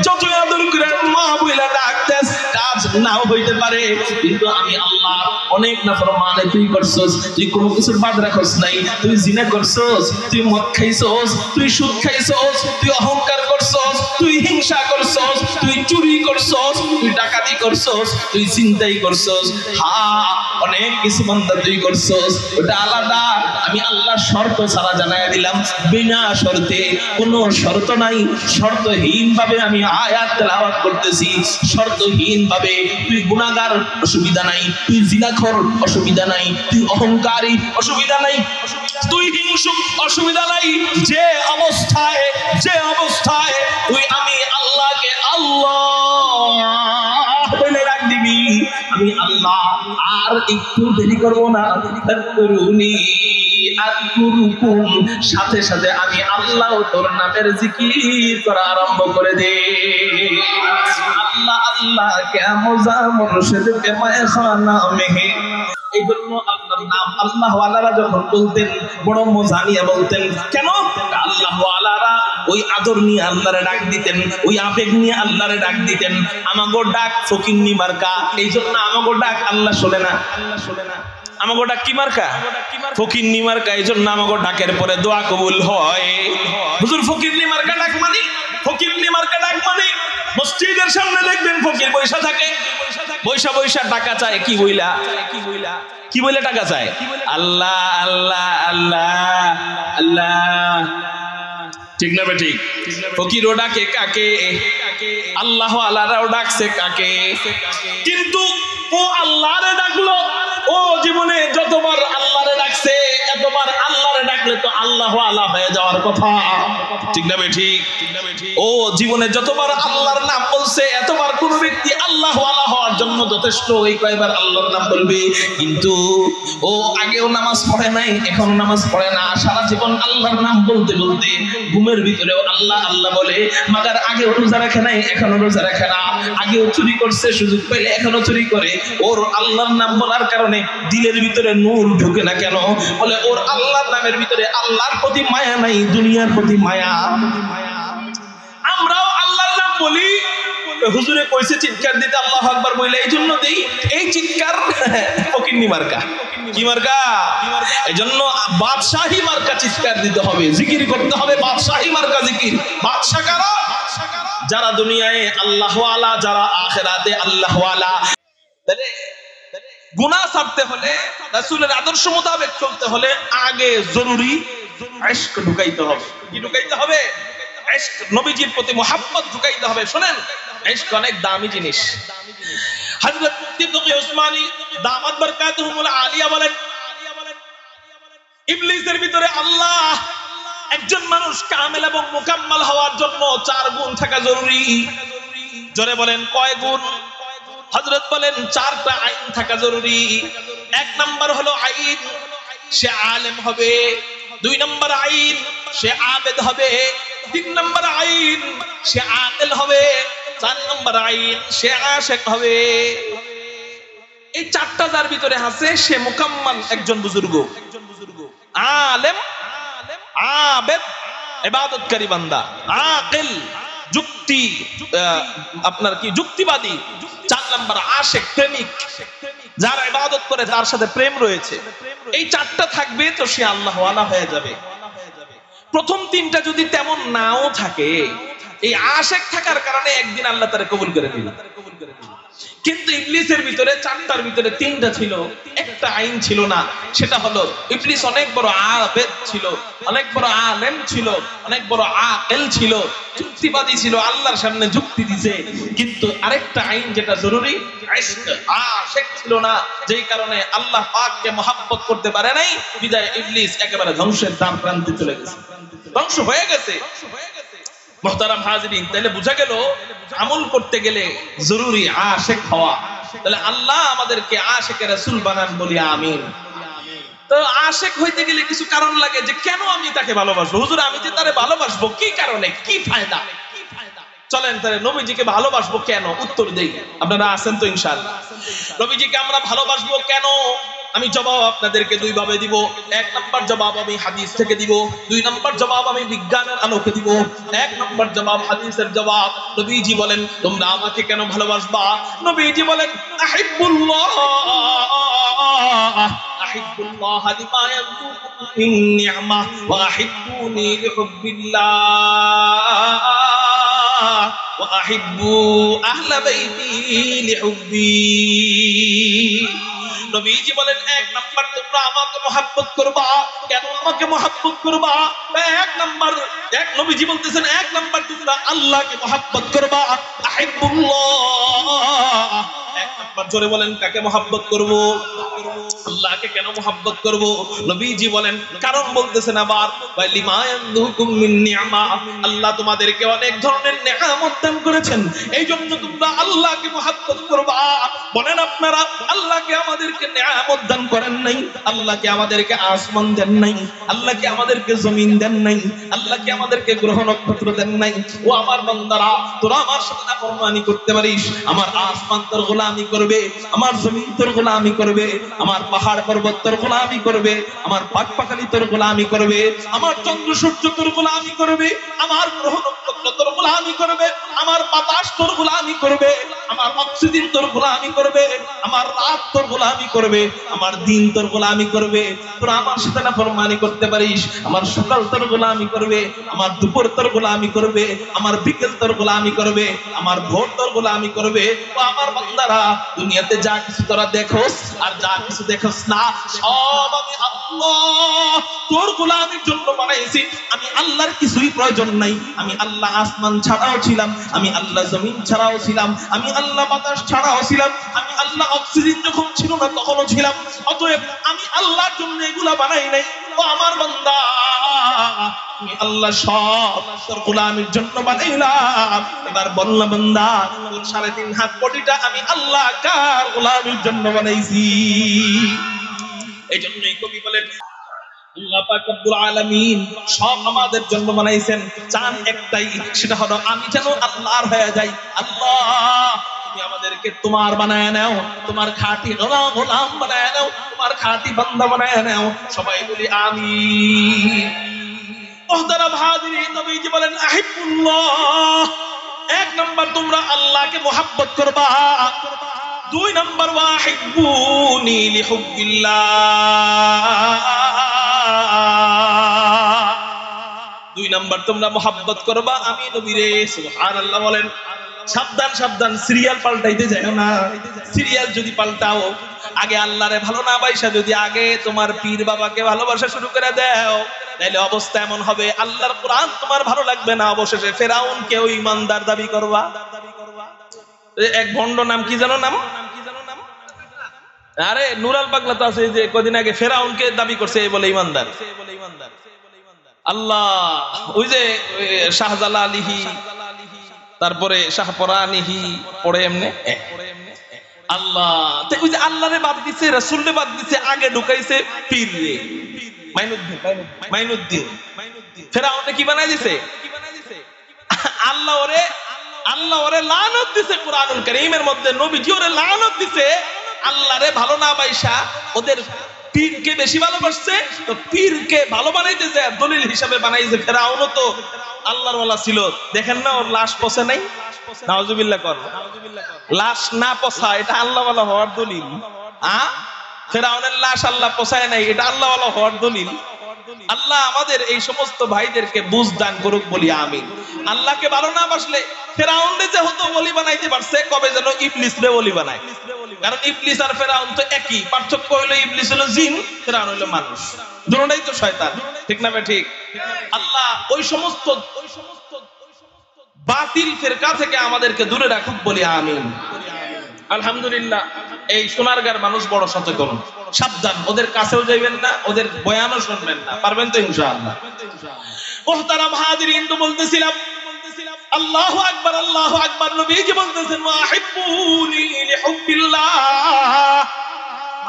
যতই আদর করে মা বইলা ডাক দেস কাজ নাও হইতে পারে, কিন্তু আমি আল্লাহ অনেক নাফরমানে তুই করছস, তুই কোনো কিছুর বাদ রাখস নাই, তুই জিনা করছস, তুই মদ খাইছস, তুই সুদ খাইছস, তুই অহংকার করছস, তুই হিংসা করছস, তুই চুরি করছস, তুই ডাকাতি করছস, তুই চিন্তাই করছস, হ্যাঁ অনেক কিছু বান্দা তুই করছস, ওটা আলাদা। আমি আল্লাহ শর্ত ছাড়া জানায় দিলাম, বিনা শর্তে, কোনো শর্ত নাই, শর্তহীন ভাবে আমি আয়াত তেলাওয়াত করতেছি, শর্তহীন ভাবে। তুই গুনাহগার, অসুবিধা নাই, তুই জিনাখোর, অসুবিধা নাই, তুই অহংকারী, অসুবিধা নাই, তুই হিংসুক, অসুবিধা নাই। যে অবস্থায় তুই আমি আল্লাহকে আল্লাহ বলে রাখ দিবি, আমি আল্লাহ আর একটু দেরি করব না, সাথে সাথে আমি আল্লাহ তোর নামের জিকির করা আরম্ভ করে দে। আল্লাহ আল্লাহ কে মজা মুর্শিদ কে মায়খানা মেহে। এই জন্য আল্লাহর নাম আল্লাহ ওয়ালারা যখন বলতেন বড় মজা নিয়ে বলতেন। কেন? আল্লাহ ওয়ালারা ওই আদর নিয়ে আল্লাহরে ডাক দিতেন, ওই আবেগ নিয়ে আল্লাহরে ডাক দিতেন। আমাগো ডাক ফকিন্নি মার্কা, এই জন্য আমাগো ডাক আল্লাহ শোনে না, আল্লাহ শোনে না। আমাগো ডাক কি মার্কা? ফকিন্নি মার্কা। এই জন্য আমাগো ডাকের পরে দোয়া কবুল হয়। হুজুর ফকিন্নি মার্কা ডাক মানে, ফকিন্নি মার্কা ডাক মানে মসজিদের সামনে দেখবেন ফকির বৈশা থাকে, বৈশা বৈশা টাকা চায়। কি বইলা টাকা চায়? আল্লাহ আল্লাহ আল্লাহ আল্লাহ। ঠিক না ঠিক? ফকিরও ডাকে কাকে? আল্লাহ আল্লাহরাও ডাকছে কাকে? কিন্তু ও আল্লাহরে ডাকলো, ও জীবনে যতবার আল্লাহরে ডাকছে এতবার আল্লাহরে ডাকলে তো আল্লাহ আল্লাহ হয়ে যাওয়ার কথা। ঠিক না ঠিক? ও জীবনে যতবার আল্লাহর নাম বলছে এতবার কোন ব্যক্তি আল্লাহ আল্লাহ হওয়ার জন্য যথেষ্ট ওই কয়বার আল্লাহর নাম বলবে। কিন্তু ও আগেও নামাজ পড়ে নাই, এখন নামাজ পড়ে না, সারা জীবন আল্লাহর নাম বলতে বলতে ঘুমের ভিতরেও আল্লাহ আল্লাহ বলে, মাগার আগেও রোজা রাখে নাই, এখনো রোজা রাখে না, আগেও চুরি করছে, সুযোগ পেলে এখনো চুরি করে। ওর আল্লাহর নাম বলার কারণে দিলের ভিতরে নূর ঢুকে না। কেন? বলে ওর আল্লাহর নামের ভিতরে আল্লাহর প্রতি মায়া নাই, দুনিয়ার প্রতি মায়া। আমরাও আল্লাহর নাম বলি, হুজুরে কইছে চিৎকার দিতে আল্লাহু আকবার বলে, এই জন্য দেই। এই চিৎকার ফকিন্নি মার্কা। কি মার্কা? এজন্য বাদশাহী মার্কা চিৎকার দিতে হবে, জিকির করতে হবে, বাদশাহী মার্কা জিকির। বাদশা কারা? যারা দুনিয়ায় আল্লাহ ওয়ালা, যারা আখিরাতে আল্লাহ ওয়ালা। তাহলে গুনাহ ছাড়তে হলে, রাসূলের আদর্শ মোতাবেক চলতে হলে আগে জরুরি ইশক ঢুকাইতে হবে। কি ঢুকাইতে হবে? ইশক, নবীজির প্রতি মুহাব্বত ঢুকাইতে হবে। শুনেন, ইশক অনেক দামি জিনিস। হযরত মুফতি তকি উসমানী দামাত বরকাতুহুল আলিয়া বলেন, ইবলিসের ভিতরে আল্লাহ, একজন মানুষ কামেল এবং মুকাম্মাল হওয়ার জন্য 4 গুণ থাকা জরুরি। জোরে বলেন কয় গুণ? হযরত বলেন 4টা আইন থাকা জরুরি। 1 নাম্বার হলো আইন, সে আলেম হবে। 2 নাম্বার আইন, সে আবেদ হবে। 3 নাম্বার আইন, সে আকিল হবে। 4 নাম্বার আইন, সে আশিক হবে। এই 4টা যার ভিতরে আছে সে মুকাম্মাল একজন বুজুর্গ। আলেম, আবেদ, ইবাদতকারী বান্দা, আকিল, যুক্তি আপনার কি যুক্তিবাদী। 4 নাম্বার আশিক, প্রেমিক, যারা ইবাদত করে, যার সাথে প্রেম রয়েছে। এই 4টা থাকবে তো সে আল্লাহ ওয়ালা হয়ে যাবে। প্রথম 3টা যদি তেমন নাও থাকে, এই আশিক থাকার কারণে একদিন আল্লাহ তারে কবুল করে দিল। কিন্তু ইবলিসের ভিতরে 4টার ভিতরে 3টা ছিল, একটা আইন ছিল না। সেটা হলো ইবলিস অনেক বড় আবেদ ছিল, অনেক বড় আলেম ছিল, অনেক বড় আকিল ছিল, যুক্তিবাদী ছিল, আল্লাহর সামনে যুক্তি দিছে। কিন্তু আরেকটা আইন যেটা জরুরি, ইশক, আশিক ছিল না। যেই কারণে আল্লাহ পাককে মহব্বত করতে পারে নাই, বিদায় ইবলিস একেবারে ধ্বংসের দ্বার প্রান্তে চলে গেছে, ধ্বংস হয়ে গেছে। মুহতারাম হাজিরিন, তাহলে বোঝা গেল আমল করতে গেলে জরুরি আশিক হওয়া। তাহলে আল্লাহ আমাদেরকে আশিকে রাসূল বানান, বলি আমিন। তো আশিক হইতে গেলে কিছু কারণ লাগে, যে কেন আমি তাকে ভালোবাসবো। হুজুর আমি যে তারে ভালোবাসবো কি কারণে, কি ফায়দা? চলেন তাহলে নবীজিকে ভালোবাসবো কেন, উত্তর দেই। আপনারা আছেন তো ইনশাআল্লাহ? নবীজিকে আমরা ভালোবাসবো কেন, আমি জবাব আপনাদেরকে 2 ভাবে দিব। 1 নাম্বার জবাব আমি হাদিস থেকে দিব, 2 নাম্বার জবাব আমি বিজ্ঞানের আলোকে দিব। 1 নাম্বার জবাব হাদিসের জবাব। নবীজি বলেন তোমরা আমাকে কেন ভালোবাসবা? নবীজি বলেন আহিব্বুল্লাহ আহিব্বুল্লাহ লিমা ইয়াকুতু মিন নি'মা ওয়া আহিব্বুনি লিহুব্বিল্লাহ। ওয়া আহিব্বু আহলা বাইতি লিহুব্বি। নবীজি বলেন এক নাম্বার তোমরা আমাকে মহব্বত করবা। কেন আমাকে মহব্বত করবা? এক নবীজি বলতেছেন এক নাম্বার তোমরা আল্লাহকে মহব্বত করবা। আহিব্বুল্লাহ, এক নাম্বার জোরে বলেন কাকে মহব্বত করব? আল্লাহকে কেন মহব্বত করব? নবীজি বলেন কারণ বলতেছেন আবার লিমা ইয়ানদুকুম মিন নি'মা, আল্লাহ তোমাদেরকে অনেক ধরনের নেয়ামত দান করেছেন, এই জন্য তোমরা আল্লাহকে মহব্বত করবা। বলেন আপনারা আল্লাহকে আমাদেরকে নেয়ামত দান করেন নাই? আল্লাহকে আমাদেরকে আসমান দেন নাই? আল্লাহকে আমাদেরকে জমিন দেন নাই? আল্লাহকে আমাদেরকে গ্রহ নক্ষত্র দেন নাই? ও আমার বান্দারা, তোরা আমার সাথে নাফরমানি করতে পারিস, আমার আসমান তোর গোলামি করবে, আমার জমিন তোর গোলামি করবে, আমার পাহাড় পর্বত তোর গোলামি করবে, আমার পাকপাখালি তোর গোলামি করবে, আমার চন্দ্র সূর্য তোর গোলামি করবে, আমার গ্রহ নক্ষত্র তোর গোলামি করবে, আমার বাতাস তোর গোলামি করবে, আমার অক্সিজেন তোর গোলামি করবে, আমার রাত তোর গোলামি করবে, আমার দিন তোর গোলামি করবে। তোরা আমার সাথে নাফরমানি করতে পারিস, আমার সকাল তোর গোলামি করবে, আমার দুপুর তোর গোলামি করবে, আমার বিকেল তোর গোলামি করবে, আমার ভোর তোর গোলামি করবে। ও আমার বান্দারা, দুনিয়াতে যা কিছু তোরা দেখোস আর যা কিছু দেখোস না, সব আমি আল্লাহ তোর গোলামির জন্য বানাইছি। আমি আল্লাহর কিছুই প্রয়োজন নাই। আমি আল্লাহ আসমান ছাড়াও ছিলাম, আমি আল্লাহ জমিন ছাড়াও ছিলাম, আমি আল্লাহ বাতাস ছাড়াও ছিলাম, আমি আল্লাহ অক্সিজেন যখন ছিল না তখনও ছিলাম। অতএব আমি আল্লাহর জন্য এগুলা বানাই নাই। ও আমার বান্দা, আমি আল্লাহ সব তোর গোলামির জন্য বানাইলাম। এবার বললাম বান্দা, তোর 3.5 হাত কোটিটা আমি আল্লাহ কার গোলামির জন্য বানাইছি? এই জন্যই কবি বলেন আল্লাহ পাক রব্বুল আলামিন সব আমাদের জন্য বানাইছেন, চান একটাই, সেটা হলো আমি যেন আল্লাহর হয়ে যাই। আল্লাহ তুমি আমাদেরকে তোমার বানায় নাও, তোমার খাঁটি গোলাম বানায় নাও, তোমার খাঁটি বান্দা বানায় নাও। সবাই বলি আমিন। মুহতারাম হাজিরিন, নবীজি বলেন আহিবুল্লাহ, এক নাম্বার তোমরা আল্লাহকে মহব্বত করবা। 2 নাম্বার ওয়াহিব্বুনি লিহুব্বিল্লাহ, 2 নাম্বার তোমরা মহব্বত করবা আমি নবীরে। সুবহানাল্লাহ বলেন। সাবধান সাবধান, সিরিয়াল পাল্টাইতে যাও না। সিরিয়াল যদি পাল্টাও, আগে আল্লাহরে ভালো না বাইসা যদি আগে তোমার পীর বাবাকে ভালোবাসা শুরু করে দাও, তাহলে অবস্থা এমন হবে আল্লাহর কোরআন তোমার ভালো লাগবে না, অবশেষে ফেরাউনকেও ঈমানদার দাবি করবা। এক ভণ্ড নাম কি জানো নাম? আরে নুরাল পাগলা তো আছে, যে কদিন আগে ফেরাউনকে দাবি করছে বলে ঈমানদার। আল্লাহ ওই যে শাহজালালিহি, তারপরে শাহপরানিহি পড়ে এমনে আল্লাহ, ওই যে আল্লাহরে বাদ দিছে, রাসূলরে বাদ দিছে, আগে ঢুকাইছে পীররে, মাইনুদ্দিন। ফেরাউনে কি বানাই দিছে? আল্লাহ ওরে লানত দিছে। কুরআনুল কারীমের মধ্যে নবীজি ওরে লানত দিছে। আল্লাহরে ভালো না বাইসা ওদের পীরকে বেশি ভালোবাসছে, তো পীরকে ভালো বানাইতেছে, দলিল হিসাবে বানাইছে। ফেরাউনও তো আল্লাহর ওয়ালা ছিল, দেখেন না ওর লাশ পচে নাই? নাউজুবিল্লাহ কর। লাশ না পচা এটা আল্লাহ ওয়ালা হওয়ার দলিল? ফেরাউনের লাশ আল্লাহ পচায় নাই, এটা আল্লাহ ওয়ালা হওয়ার দলিল? আল্লাহ আমাদের এই সমস্ত ভাইদেরকে বুঝ দান করুক, বলি আমিন। আল্লাহকে ভালো না বাসলে ফেরাউনরে যে হতো ওলি বানাইতে পারছে, কবে যেন ইবলিসরে ওলি বানায়। কারণ ইবলিস আর ফেরাউন তো একই, পার্থক্য হলো ইবলিস হলো জিন, ফেরাউন হলো মানুষ, দুটোটাই তো শয়তান, ঠিক না? ঠিক। আল্লাহ ওই সমস্ত বাতিল ফিরকা থেকে আমাদেরকে দূরে রাখুক, বলি আমিন। আলহামদুলিল্লাহ, এই সোনারগাঁর মানুষ বড় সচেতন, সাবধান, ওদের কাছেও যাইবেন না, ওদের বয়ানও শুনবেন না, পারবেন তো ইনশাআল্লাহ? মুহতারাম হাজিরিন, তো বলতেছিলাম আল্লাহু আকবার, আল্লাহু আকবার। নবীজি বলতেছেন ওয়াহিব্বুনি লিহুব্বিল্লাহ,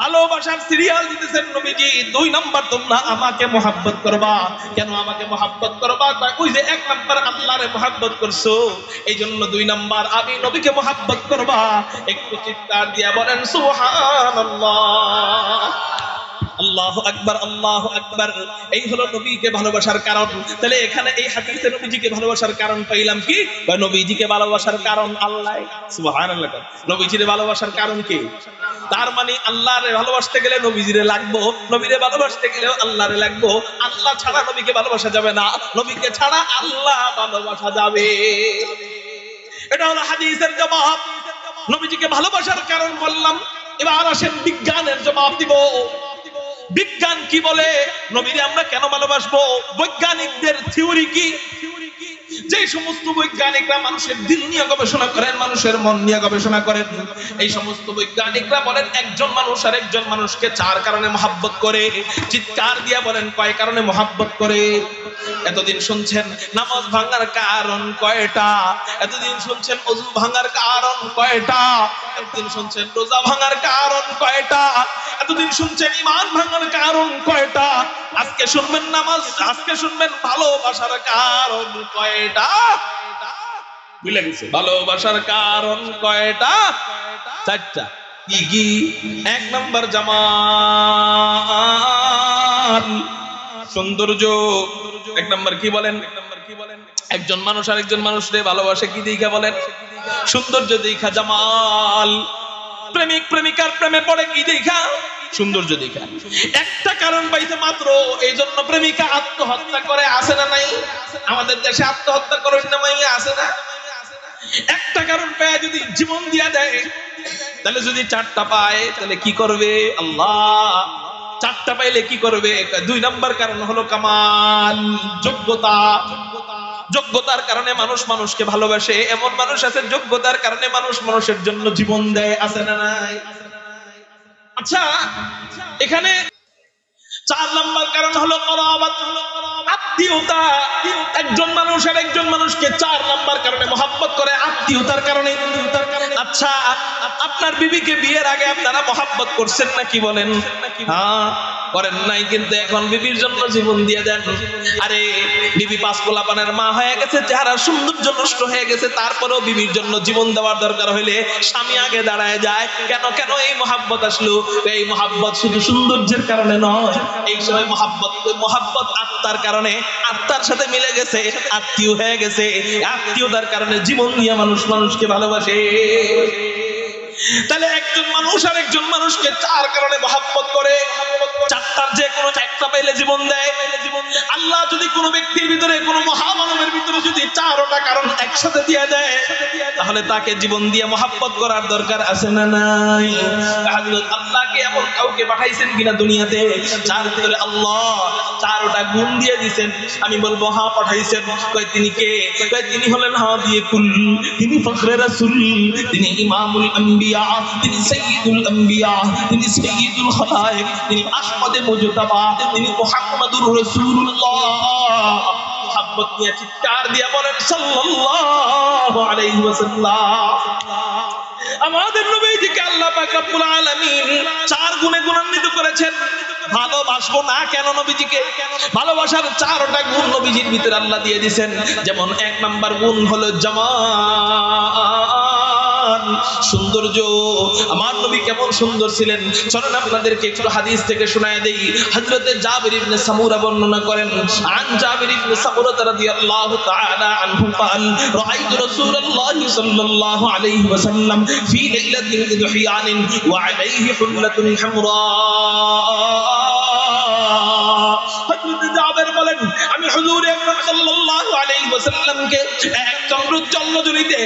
ভালোবাসার সিরিয়াল দিতেছেন নবীজি। 2 নাম্বার তোমরা আমাকে মহব্বত করবা। কেন আমাকে মহব্বত করবা? ওই যে 1 নাম্বার আল্লাহরে মহব্বত করছো, এই জন্য 2 নাম্বার আমি নবীকে মহব্বত করবা। একটু চিৎকার দিয়া বলেন সুবহানাল্লাহ, আল্লাহু আকবার, আল্লাহু আকবার। এই হলো নবীকে ভালোবাসার কারণ। তাহলে এখানে এই হাদিসে নবীজিকে ভালোবাসার কারণ পাইলাম কি? নবীজিকে ভালোবাসার কারণ আল্লাহ। সুবহানাল্লাহ। নবীজিকে ভালোবাসার কারণ কি? তার মানে আল্লাহরে ভালোবাসতে গেলে নবীজিরে লাগবো, নবীরে ভালোবাসতে গেলেও আল্লাহরে লাগবো। আল্লাহ ছাড়া নবীকে ভালোবাসা যাবে না, নবীকে ছাড়া আল্লাহ ভালোবাসা যাবে। এটা হলো হাদিসের জবাব। নবীজিকে ভালোবাসার কারণ বললাম, এবার আসেন বিজ্ঞানের জবাব দিব। বিজ্ঞান কি বলে, নবীরে আমরা কেন ভালোবাসবো? বৈজ্ঞানিকদের থিওরি কি? যে সমস্ত বৈজ্ঞানিকরা মানুষের দিল নিয়ে গবেষণা করেন, মানুষের মন নিয়ে গবেষণা করেন, এই সমস্ত বৈজ্ঞানিকরা বলেন একজন মানুষ আর একজন মানুষকে চার কারণে মহব্বত করে। চিৎকার দিয়ে বলেন কয় কারণে মহব্বত করে? এতদিন শুনছেন নামাজ ভাঙার কারণ কয়টা, এতদিন শুনছেন ওযু ভাঙার কারণ কয়টা, এতদিন শুনছেন রোজা ভাঙার কারণ কয়টা, এতদিন শুনছেন ঈমান ভাঙার কারণ কয়টা, আজকে শুনবেন নামাজ, আজকে শুনবেন ভালোবাসার কারণ কয়টা? ভুলে গেছে ভালোবাসার কারণ কয়টা? চারটা। কি কি? এক নাম্বার জামাল, সৌন্দর্য। এক নাম্বার কি বলেন? একজন মানুষ আরেকজন মানুষরে ভালোবাসে কি দেখা বলেন? সৌন্দর্য দেখা। জামাল, প্রেমিক প্রেমিকার প্রেমে পড়ে কি দেখা? সৌন্দর্য দেখা। একটা কারণ পাইছে মাত্র, এই জন্য প্রেমিকা আত্মহত্যা করে, আসে না নাই? আমাদের দেশে আত্মহত্যা করেন না মাইয়া, আসে না? একটা কারণ পেয়ে যদি জীবন দিয়া দেয়, তাহলে যদি চারটা পায় তাহলে কি করবে? আল্লাহ, চারটা পাইলে কি করবে? দুই নাম্বার কারণ হলো কামাল, যোগ্যতা। যোগ্যতার কারণে মানুষ মানুষকে ভালোবাসে। এমন মানুষ আছে যোগ্যতার কারণে মানুষ মানুষের জন্য জীবন দেয়, আছে না নাই? আচ্ছা, এখানে চার নাম্বার কারণ হলো করাবাত, আত্মীয়তা। একজন মানুষ আর একজন মানুষকে চার নাম্বার কারণে মহব্বত করে, আত্মীয়তার কারণে। আচ্ছা, আপনার বিবিকে বিয়ের আগে আপনারা মহব্বত করছেন নাকি বলেন? হ্যাঁ, করেন নাই, কিন্তু এখন বিবির জন্য জীবন দিয়ে দেন। আরে বিবি পাঁচ পোলাপানের মা হয়ে গেছে, চেহারা সৌন্দর্য নষ্ট হয়ে গেছে, তারপরেও বিবির জন্য জীবন দেওয়ার দরকার হইলে স্বামী আগে দাঁড়ায় যায়। কেন কেন এই মহব্বত আসলো? এই মহব্বত শুধু সৌন্দর্যের কারণে নয়, এই সময় মহব্বত আত্মার কারণে, আত্মার সাথে মিলে গেছে, আত্মীয় হয়ে গেছে। আত্মীয়তার কারণে জীবন নিয়ে মানুষ মানুষকে ভালোবাসে। তাহলে একজন মানুষ আর একজন মানুষকে চার কারণে মহব্বত করে, চারটার যে কোনো একটা পাইলে জীবন দেয়। আল্লাহ যদি কোনো ব্যক্তির ভিতরে, কোনো মহামানবের ভিতরে যদি চারটা কারণ একসাথে দিয়ে দেয়, তাহলে তাকে জীবন দিয়ে মহব্বত করার দরকার আছে না নাই? আল্লাহকে এমন কাউকে পাঠাইছেন কিনা দুনিয়াতে যার ভিতরে আল্লাহ চারটা গুণ দিয়ে দিয়েছেন? আমি বলবো হ্যাঁ পাঠাইছেন। কয় তিনি কে? কয় তিনি হলেন হাদিয়ে কুল, তিনি ফখরে রাসূল, তিনি ইমামুল আম্বিয়া, তিনি সাইয়্যিদুল আম্বিয়া, তিনি সাইয়্যিদুল খালায়েক, তিনি আহমদে মুজতাবা, তিনি মুহাম্মাদুর রাসূলুল্লাহ। মুহাব্বত নিয়ে চিৎকার দিয়ে বলেন সাল্লাল্লাহু আলাইহি ওয়াসাল্লাম। আমাদের নবীজিকে আল্লাহ পাক রব্বুল আলামিন চার গুণে গুণান্বিত করেছেন। ভালোবাসবো না কেন নবীজিকে? ভালোবাসার চারটা গুণ নবীজির ভিতরে আল্লাহ দিয়ে দিয়েছেন। যেমন এক নাম্বার গুণ হলো জামাল, সৌন্দর্য। আমার নবী কেমন সুন্দর ছিলেন, চলেন আপনাদেরকে একটু হাদিস থেকে শোনায় দেই। হযরতে জাবির ইবনে সামুরা বর্ণনা করেন, আন জাবির ইবনে সামুরা রাদিয়াল্লাহু তাআলা আনহু قال রাআইতু রাসূলুল্লাহি সাল্লাল্লাহু আলাইহি ওয়াসাল্লাম ফি লাইলাতিন দুহিয়ান ওয়া আলাইহি হুল্লাতুন হামরা। হযরত জাবির বলেন, আমি হুজুর আকরাম সাল্লাল্লাহু আলাইহি ওয়াসাল্লামকে এক চন্দ্রোজ্জ্বল রজনীতে,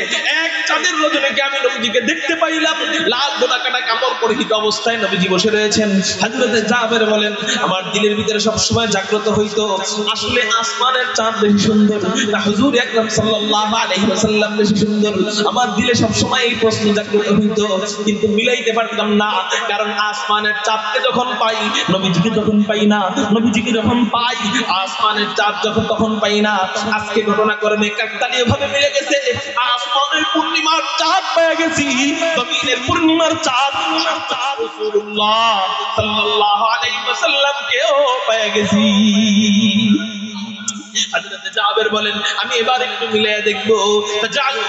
এক চাঁদের রজনীতে আমি নবীজিকে দেখতে পাইলাম। লাল দোলাকাটা কাপড় পরিহিত অবস্থায় নবীজি বসে রয়েছেন। হযরত জাবির বলেন, আমার দিলের ভিতরে সব সময় জাগ্রত হইতো, আসলে আসমানের চাঁদ বেশি সুন্দর না হুজুর আকরাম সাল্লাল্লাহু আলাইহি ওয়াসাল্লাম বেশি সুন্দর? আমার দিলে সব সময় এই প্রশ্ন জাগ্রত হইতো, কিন্তু মিলাইতে পারতাম না। কারণ আসমানের চাঁদকে যখন পাই, নবীজিকে যখন পাই না, নবীজিকে যখন পাই, আসমানের চাঁদ যখন তখন পাই না। আজকে ঘটনাক্রমে কাকতালীয় ভাবে মিলে গেছে, আসমানের পূর্ণিমার চাঁদ পেয়ে গেছি, জমিনের পূর্ণিমার চাঁদ রাসূলুল্লাহ সাল্লাল্লাহু আলাইহি ওয়াসাল্লামকেও পেয়ে গেছি। হযরত জাবির বলেন, আমি এবার একটু মিলিয়ে দেখব। তাজালু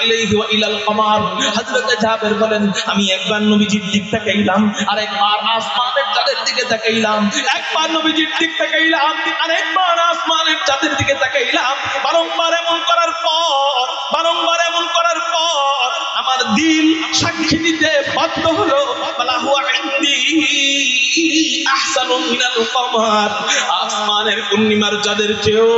ইলাইহি ওয়া ইলাল কমার। হযরত জাবির বলেন, আমি একবার নবীজির দিক তাকাইলাম, আর একবার আসমানের চাঁদের দিকে তাকাইলাম, একবার নবীজির দিক তাকাইলাম, আর একবার আসমানের চাঁদের দিকে তাকাইলাম। বারংবার এমন করার পর আমার আমার দিল সাক্ষী দিতে বাধ্য হলো বলা হুয়া ইনদি আহসানু মিনাল কমার, আসমানের পূর্ণিমার চাঁদের চেয়েও,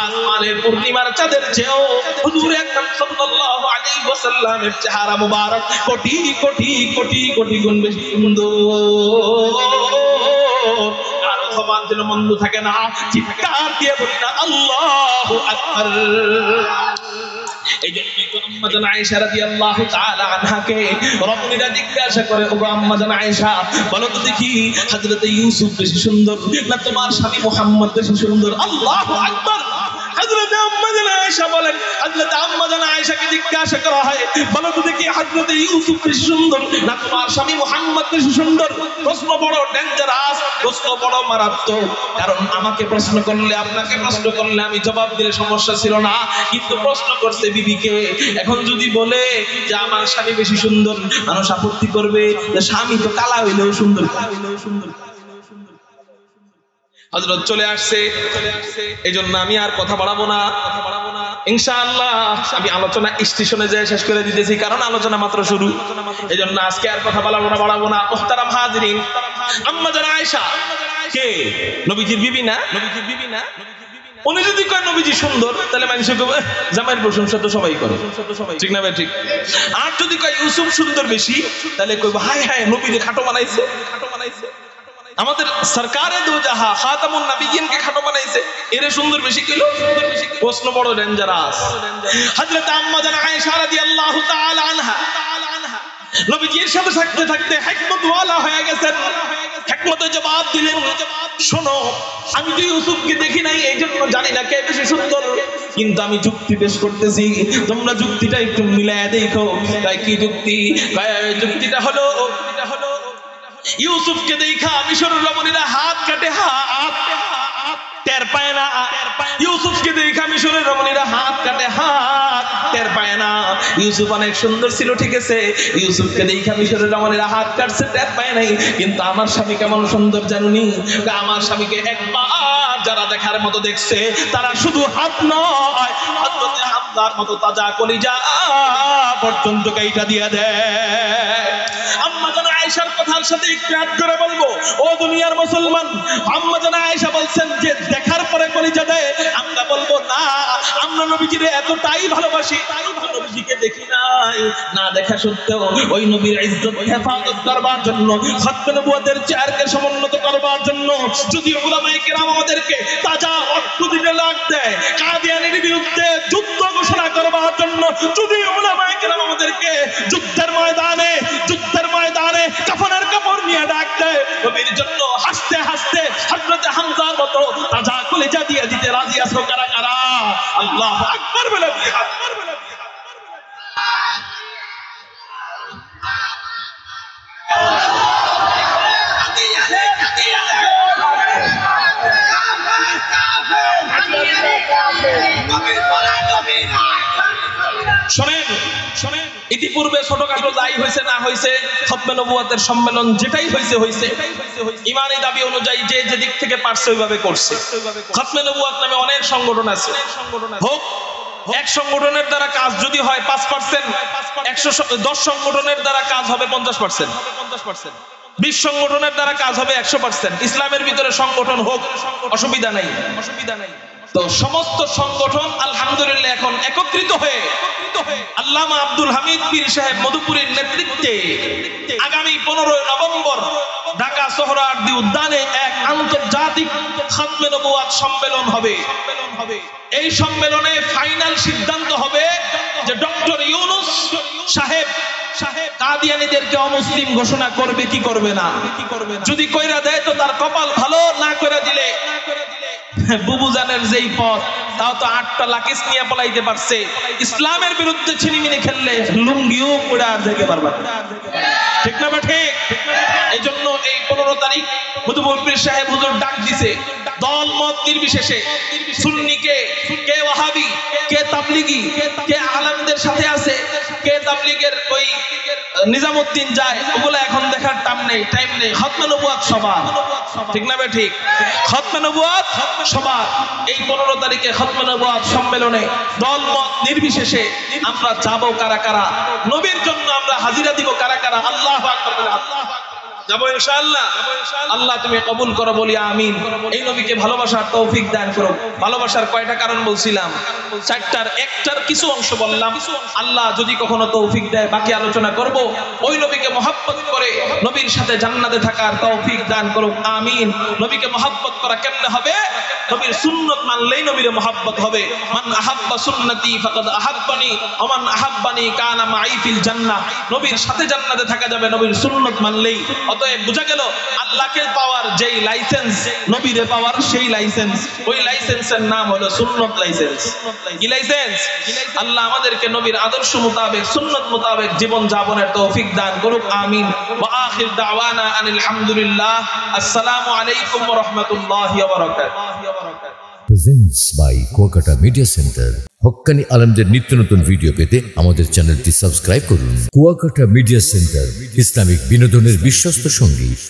আসমানের পূর্ণিমার চাঁদের চেয়েও হুজুর আকরাম সাল্লাল্লাহু আলাইহি ওয়াসাল্লামের চেহারা মুবারক কোটি কোটি কোটি কোটি গুণ বেশি সুন্দর। আর সমান যেন মন্দ থাকে না, চিৎকার দিয়ে বলি না আল্লাহু আকবার। এই জন্য তো আম্মা জান আয়েশা রাদিয়াল্লাহু তাআলা আনহাকে রমণীরা জিজ্ঞাসা করে, ওগো আম্মা জান আয়েশা, বলো তো দেখি হযরত ইউসুফ বেশি সুন্দর না তোমার স্বামী মুহাম্মদ বেশি সুন্দর? আল্লাহু আকবার। হযরত আম্মা জান আয়েশা বলেন, হযরত আম্মা জান আয়েশাকে জিজ্ঞাসা করা হয়, বলো তো দেখি হযরত ইউসুফ বেশি সুন্দর না তোমার স্বামী মুহাম্মদ বেশি সুন্দর? প্রশ্ন বড় ডেঞ্জারাস, প্রশ্ন বড় মারাত্মক। কারণ আমাকে প্রশ্ন করলে, আপনাকে প্রশ্ন করলে আমি জবাব দিলে সমস্যা ছিল না, কিন্তু প্রশ্ন করছে বিবিকে। এখন যদি বলে যে আমার স্বামী বেশি সুন্দর, মানুষ আপত্তি করবে যে স্বামী তো কালা হইলেও সুন্দর, কালা হইলেও সুন্দর। হযরত চলে আসছে, এই জন্য আমি আর কথা বাড়াবো না, ইনশাআল্লাহ আমি আলোচনা স্টেশনে যেয়ে শেষ করে দিতেছি, কারণ আলোচনা মাত্র শুরু। এই জন্য আজকে আর কথা বাড়াবো না। মুহতারাম হাজিরিন, আম্মা জান আয়েশা কে? নবীজির বিবি না? নবীজির বিবি না? উনি যদি কয় নবীজি সুন্দর, তাহলে মানুষ কবে জামাইয়ের প্রশংসা তো সবাই করে, ঠিক না ভাই? ঠিক। আর যদি কয় ইউসুফ সুন্দর বেশি, তাহলে কইব হায় হায় নবীরে খাটো বানাইছে, খাটো বানাইছে। আমাদের সরকারে দো জাহা খাতামুন নবিয়্যিনকে খাটো বানাইছে, এরে সুন্দর বেশি কইলো। প্রশ্ন বড় ডেঞ্জারাস। হযরত আম্মা জান আয়েশা রাদিয়াল্লাহু তাআলা আনহা নবীজির সাথে থাকতে থাকতে হিকমত ওয়ালা হয়ে গেছেন। হিকমতে জবাব দিলেন, শোনো, আমি তো ইউসুফকে দেখি নাই, এই জন্য জানি না কে বেশি সুন্দর, কিন্তু আমি যুক্তি পেশ করতেছি, তোমরা যুক্তিটা একটু মিলায়া দেখো। তাই কি যুক্তি? যুক্তিটা হলো ইউসুফকে দেখা মিশরের রমণীরা হাত কাটে, হাত টের পায় না। ইউসুফকে দেখা মিশরের রমণীরা হাত কাটে, হাত টের পায় না। ইউসুফ অনেক সুন্দর ছিল, ঠিক আছে, ইউসুফকে দেখা মিশরের রমণীরা হাত কাটছে, টের পায় নাই। কিন্তু আমার স্বামী কেমন সুন্দর জানুনি? আমার স্বামীকে একবার যারা দেখার মতো দেখছে, তারা শুধু হাত নয়, হযরত হামজার মতো তাজা কলিজা পর্যন্ত কাইটা দিয়ে দেয়। আম্মা জান আয়েশার কথার সাথে একটু অ্যাড করে বলবো, ও দুনিয়ার মুসলমান, আম্মা জান আয়েশা বলছেন যে দেখার পরে কলিজা দেয়। আমরা বলবো না, আমরা নবীজিরে এতটাই ভালোবাসি, নবীজিকে দেখি নাই, না দেখা সত্ত্বেও ওই নবীর ইজ্জত হেফাজত করবার জন্য, খতমে নবুয়তের চেয়ারকে সমুন্নত করবার জন্য যদি উলামায়ে কেরাম আমাদেরকে তাজা অর্থ দিতে লাগ দেয়, কাদিয়ানীর বিরুদ্ধে যুদ্ধ ঘোষণা করবার জন্য যদি উলামায়ে কেরাম আমাদেরকে যুদ্ধের ময়দানে কাফনের কাপড় নিয়ে ডাক দেয়, নবীর জন্য হাসতে হাসতে হযরত হামজার মতো তাজা কলিজা দিয়ে দিতে রাজি আছো কারা কারা? আল্লাহু আকবার বলে শোনেন, ইতিপূর্বে ছোটখাটো যাই হয়েছে না হয়েছে, খতমে নবুয়তের সম্মেলন যেটাই হয়েছে, ইমানি দাবি অনুযায়ী যে যেদিক থেকে পারছে ওইভাবে করছে। খতমে নবুয়ত নামে অনেক সংগঠন আছে, হোক এক সংগঠনের দ্বারা কাজ যদি হয় 5%, 110 সংগঠনের দ্বারা কাজ হবে 50%, 20 সংগঠনের দ্বারা কাজ হবে 100%। ইসলামের ভিতরে সংগঠন হোক, অসুবিধা নাই। তো সমস্ত সংগঠন আলহামদুলিল্লাহ এখন একত্রিত হয়ে আল্লামা আব্দুল হামিদ পীর সাহেব মধুপুরীর নেতৃত্বে আগামী 15 নভেম্বর ঢাকা সোহরাওয়ার্দী উদ্যানে এক আন্তর্জাতিক খতমে নবুয়ত সম্মেলন হবে। এই সম্মেলনে ফাইনাল সিদ্ধান্ত হবে যে ডক্টর ইউনূস সাহেব কাদিয়ানীদেরকে অমুসলিম ঘোষণা করবে কি করবে না। যদি কইরা দেয় তো তার কপাল ভালো, না কইরা দিলে বুবুজানের যেই পথ, তাও তো 8টা লাকিস নিয়ে পলাইতে পারছে। ইসলামের বিরুদ্ধে ছিনিমিনি খেললে লুঙ্গিও পড়ে আর যেতে পারবে, ঠিক না বা ঠিক? এই জন্য এই 15 তারিখ মধুপুর পীর সাহেব হুজুর ডাক দিছে, দল মত নির্বিশেষে, সুন্নিকে, কে ওয়াহাবি, কে তাবলিগি, কে আলেমদের সাথে আছে, কে তাবলিগের ওই নিজামউদ্দিন যায়, ওগুলা এখন দেখার টাইম নেই। খতমে নবুয়ত সভা, ঠিক না ভাই? ঠিক। খতমে নবুয়ত সভা এই 15 তারিখে খতমে নবুয়ত সম্মেলনে দল মত নির্বিশেষে আমরা যাবো কারা কারা, নবীর জন্য আমরা হাজিরা দিব কারা কারা। আল্লাহু আকবার বলে আল্লাহু আকবার। যাবো ইনশাআল্লাহ। আল্লাহ তুমি কবুল করো বলি আমিন। এই নবীকে ভালোবাসার তৌফিক দান করো। ভালোবাসার কয়টা কারণ বলছিলাম? চারটার, একটার কিছু অংশ বললাম। আল্লাহ যদি কখনো তৌফিক দেয় বাকি আলোচনা করব। ওই নবীকে মহব্বত করে নবীর সাথে জান্নাতে থাকার তৌফিক দান করো আমিন। নবীকে মহব্বত করা কেমনে হবে? নবীর সুন্নাত মানলেই নবীর মহব্বত হবে। মান আহাব্বা সুন্নতি ফাকাদ আহাব্বানি ওয়া মান আহাব্বানি কানা মাই ফিল জান্নাহ। নবীর সাথে জান্নাতে থাকা যাবে নবীর সুন্নাত মানলেই। অতএব বোঝা গেল আল্লাহকে পাওয়ার যেই লাইসেন্স, নবীরে পাওয়ার সেই লাইসেন্স, ওই লাইসেন্সের নাম হলো সুন্নাত লাইসেন্স। কি লাইসেন্স? আল্লাহ আমাদেরকে নবীর আদর্শ মোতাবেক সুন্নাত মোতাবেক জীবন যাপনের তৌফিক দান করুক আমিন। ওয়া আখির দাওয়ানা আনিল হামদুলিল্লাহ। আসসালামু আলাইকুম ওয়া রাহমাতুল্লাহি ওয়া বারাকাতুহু। Presents by Kuakata media centre. হক্কানি আলেমদের নিত্য নতুন ভিডিও পেতে আমাদের চ্যানেলটি সাবস্ক্রাইব করুন। কুয়াকাটা মিডিয়া সেন্টার, ইসলামিক বিনোদনের বিশ্বস্ত সঙ্গী।